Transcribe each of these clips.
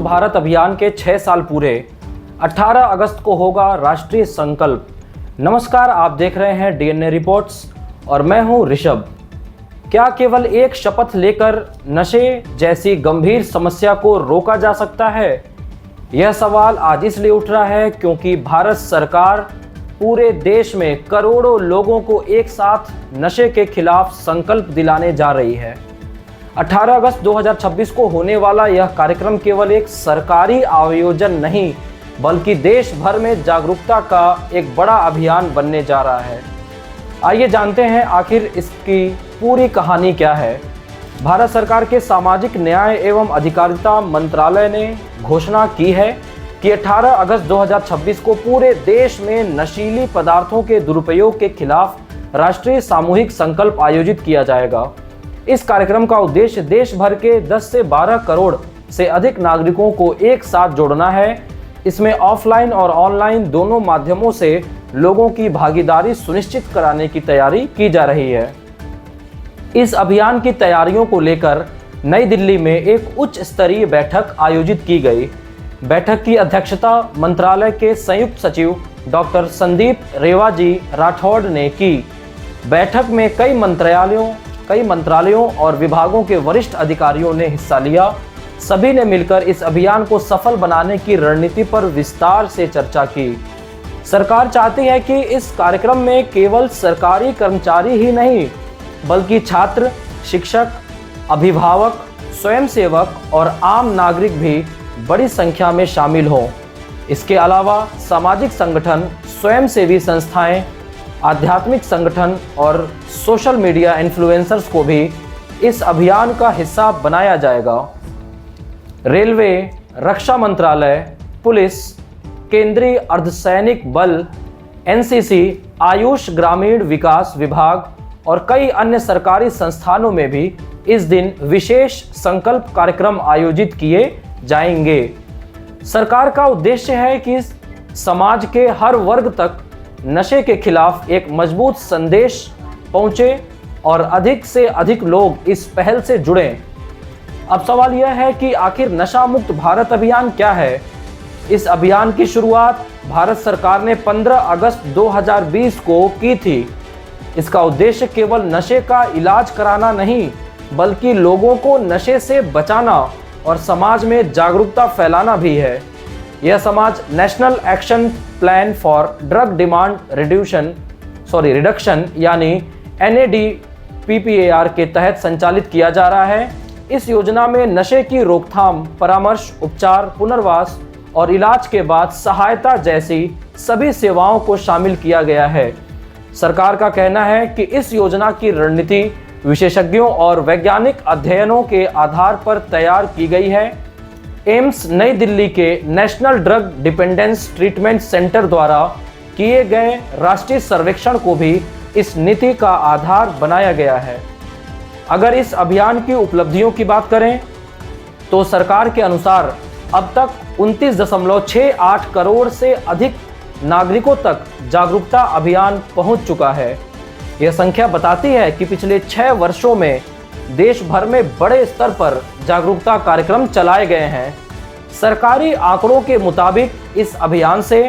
भारत अभियान के 6 साल पूरे। 18 अगस्त को होगा राष्ट्रीय संकल्प। नमस्कार, आप देख रहे हैं डीएनए रिपोर्ट्स और मैं हूं ऋषभ। क्या केवल एक शपथ लेकर नशे जैसी गंभीर समस्या को रोका जा सकता है? यह सवाल आज इसलिए उठ रहा है क्योंकि भारत सरकार पूरे देश में करोड़ों लोगों को एक साथ नशे के खिलाफ संकल्प दिलाने जा रही है। 18 अगस्त 2026 को होने वाला यह कार्यक्रम केवल एक सरकारी आयोजन नहीं, बल्कि देश भर में जागरूकता का एक बड़ा अभियान बनने जा रहा है। आइए जानते हैं आखिर इसकी पूरी कहानी क्या है। भारत सरकार के सामाजिक न्याय एवं अधिकारिता मंत्रालय ने घोषणा की है कि 18 अगस्त 2026 को पूरे देश में नशीली पदार्थों के दुरुपयोग के खिलाफ राष्ट्रीय सामूहिक संकल्प आयोजित किया जाएगा। इस कार्यक्रम का उद्देश्य देश भर के 10 से 12 करोड़ से अधिक नागरिकों को एक साथ जोड़ना है। इसमें ऑफलाइन और ऑनलाइन दोनों माध्यमों से लोगों की भागीदारी सुनिश्चित कराने की तैयारी की जा रही है। इस अभियान की तैयारियों को लेकर नई दिल्ली में एक उच्च स्तरीय बैठक आयोजित की गई। बैठक की अध्यक्षता मंत्रालय के संयुक्त सचिव डॉक्टर संदीप रेवाजी राठौड़ ने की। बैठक में कई मंत्रालयों और विभागों के वरिष्ठ अधिकारियों ने हिस्सा लिया। सभी ने मिलकर इस अभियान को सफल बनाने की रणनीति पर विस्तार से चर्चा की। सरकार चाहती है कि इस कार्यक्रम में केवल सरकारी कर्मचारी ही नहीं, बल्कि छात्र, शिक्षक, अभिभावक, स्वयंसेवक और आम नागरिक भी बड़ी संख्या में शामिल हों। इसके अलावा सामाजिक संगठन, स्वयंसेवी संस्थाएं, आध्यात्मिक संगठन और सोशल मीडिया इन्फ्लुएंसर्स को भी इस अभियान का हिस्सा बनाया जाएगा। रेलवे, रक्षा मंत्रालय, पुलिस, केंद्रीय अर्धसैनिक बल, एनसीसी, आयुष ग्रामीण विकास विभाग और कई अन्य सरकारी संस्थानों में भी इस दिन विशेष संकल्प कार्यक्रम आयोजित किए जाएंगे। सरकार का उद्देश्य है कि समाज के हर वर्ग तक नशे के खिलाफ एक मजबूत संदेश पहुंचे और अधिक से अधिक लोग इस पहल से जुड़ें। अब सवाल यह है कि आखिर नशा मुक्त भारत अभियान क्या है? इस अभियान की शुरुआत भारत सरकार ने 15 अगस्त 2020 को की थी। इसका उद्देश्य केवल नशे का इलाज कराना नहीं, बल्कि लोगों को नशे से बचाना और समाज में जागरूकता फैलाना भी है। यह समाज national action plan for drug demand reduction यानी NADPPAR के तहत संचालित किया जा रहा है। इस योजना में नशे की रोकथाम, परामर्श, उपचार, पुनर्वास और इलाज के बाद सहायता जैसी सभी सेवाओं को शामिल किया गया है। सरकार का कहना है कि इस योजना की रणनीति विशेषज्ञों और वैज्ञानिक अध्ययनों के आधार पर तैयार की गई है। एम्स नई दिल्ली के national drug dependence treatment centre द्वारा किए गए राष्ट्रीय सर्वेक्षण को भी इस नीति का आधार बनाया गया है। अगर इस अभियान की उपलब्धियों की बात करें तो सरकार के अनुसार अब तक 29.68 करोड़ से अधिक नागरिकों तक जागरूकता अभियान पहुंच चुका है। यह संख्या बताती है कि पिछले 6 वर्षों में देश भर में बड़े स्तर पर जागरूकता कार्यक्रम चलाए गए हैं। सरकारी आंकड़ों के मुताबिक इस अभियान से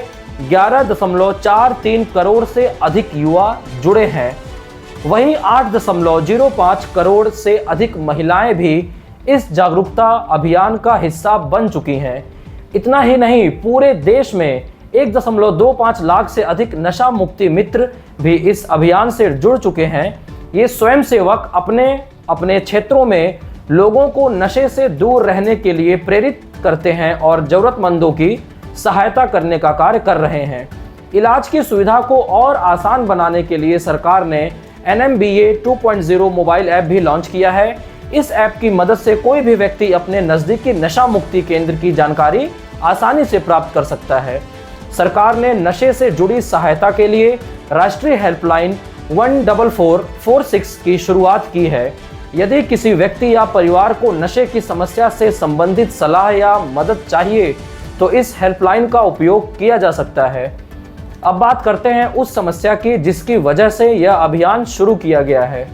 11.43 करोड़ से अधिक युवा जुड़े हैं। वहीं 8.05 करोड़ से अधिक महिलाएं भी इस जागरूकता अभियान का हिस्सा बन चुकी हैं। इतना ही नहीं, पूरे देश में 1.25 लाख से अधिक नशा मुक्ति मित्र भी इस अभियान से जुड़ चुके हैं। ये स्वयंसेवक अपने क्षेत्रों में लोगों को नशे से दूर रहने के लिए प्रेरित करते हैं और जरूरतमंदों की सहायता करने का कार्य कर रहे हैं। इलाज की सुविधा को और आसान बनाने के लिए सरकार ने NMBA 2.0 मोबाइल ऐप भी लॉन्च किया है। इस ऐप की मदद से कोई भी व्यक्ति अपने नज़दीकी नशा मुक्ति केंद्र की जानकारी आसानी से प्राप्त कर सकता है। सरकार ने नशे से जुड़ी सहायता के लिए राष्ट्रीय हेल्पलाइन 14446 की शुरुआत की है। यदि किसी व्यक्ति या परिवार को नशे की समस्या से संबंधित सलाह या मदद चाहिए तो इस हेल्पलाइन का उपयोग किया जा सकता है। अब बात करते हैं उस समस्या की जिसकी वजह से यह अभियान शुरू किया गया है।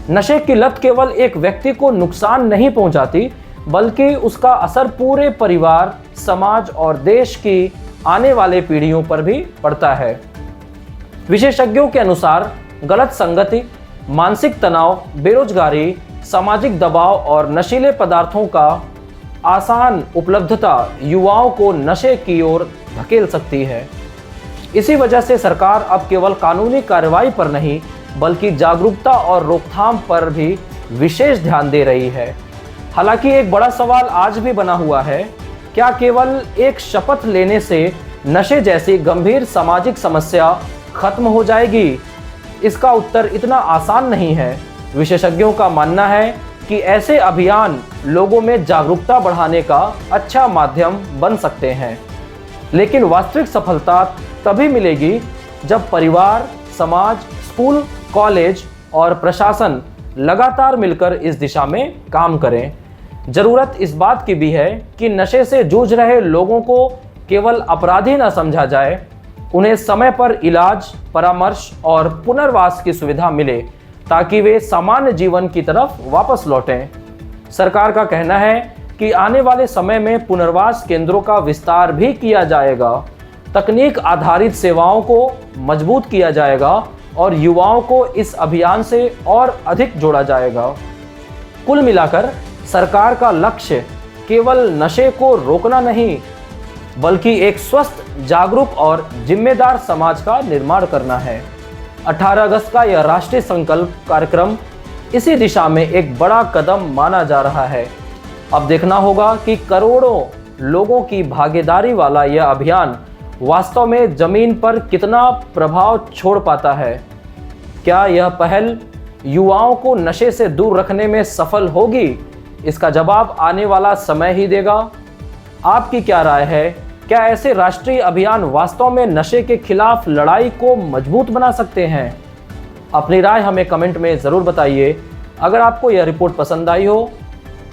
नशे की लत केवल एक व्यक्ति को नुकसान नहीं पहुंचाती, बल्कि उसका असर पूरे परिवार, समाज और देश की आने वाले पीढ़ियों पर भी पड़ता है। विशेषज्ञों के अनुसार गलत संगति, मानसिक तनाव, बेरोजगारी, सामाजिक दबाव और नशीले पदार्थों का आसान उपलब्धता युवाओं को नशे की ओर धकेल सकती है। इसी वजह से सरकार अब केवल कानूनी कार्रवाई पर नहीं, बल्कि जागरूकता और रोकथाम पर भी विशेष ध्यान दे रही है। हालांकि एक बड़ा सवाल आज भी बना हुआ है, क्या केवल एक शपथ लेने से नशे जैसी गंभीर सामाजिक समस्या खत्म हो जाएगी? इसका उत्तर इतना आसान नहीं है। विशेषज्ञों का मानना है कि ऐसे अभियान लोगों में जागरूकता बढ़ाने का अच्छा माध्यम बन सकते हैं, लेकिन वास्तविक सफलता तभी मिलेगी जब परिवार, समाज, स्कूल, कॉलेज और प्रशासन लगातार मिलकर इस दिशा में काम करें। जरूरत इस बात की भी है कि नशे से जूझ रहे लोगों को केवल अपराधी न समझा जाए, उन्हें समय पर इलाज, परामर्श और पुनर्वास की सुविधा मिले ताकि वे सामान्य जीवन की तरफ वापस लौटें। सरकार का कहना है कि आने वाले समय में पुनर्वास केंद्रों का विस्तार भी किया जाएगा, तकनीक आधारित सेवाओं को मजबूत किया जाएगा और युवाओं को इस अभियान से और अधिक जोड़ा जाएगा। कुल मिलाकर सरकार का लक्ष्य केवल नशे को रोकना नहीं, बल्कि एक स्वस्थ, जागरूक और जिम्मेदार समाज का निर्माण करना है। 18 अगस्त का यह राष्ट्रीय संकल्प कार्यक्रम इसी दिशा में एक बड़ा कदम माना जा रहा है। अब देखना होगा कि करोड़ों लोगों की भागीदारी वाला यह अभियान वास्तव में जमीन पर कितना प्रभाव छोड़ पाता है। क्या यह पहल युवाओं को नशे से दूर रखने में सफल होगी? इसका जवाब आने वाला समय ही देगा। आपकी क्या राय है? क्या ऐसे राष्ट्रीय अभियान वास्तव में नशे के खिलाफ लड़ाई को मजबूत बना सकते हैं? अपनी राय हमें कमेंट में ज़रूर बताइए। अगर आपको यह रिपोर्ट पसंद आई हो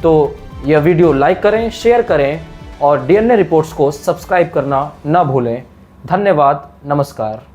तो यह वीडियो लाइक करें, शेयर करें और डीएनए रिपोर्ट्स को सब्सक्राइब करना न भूलें। धन्यवाद। नमस्कार।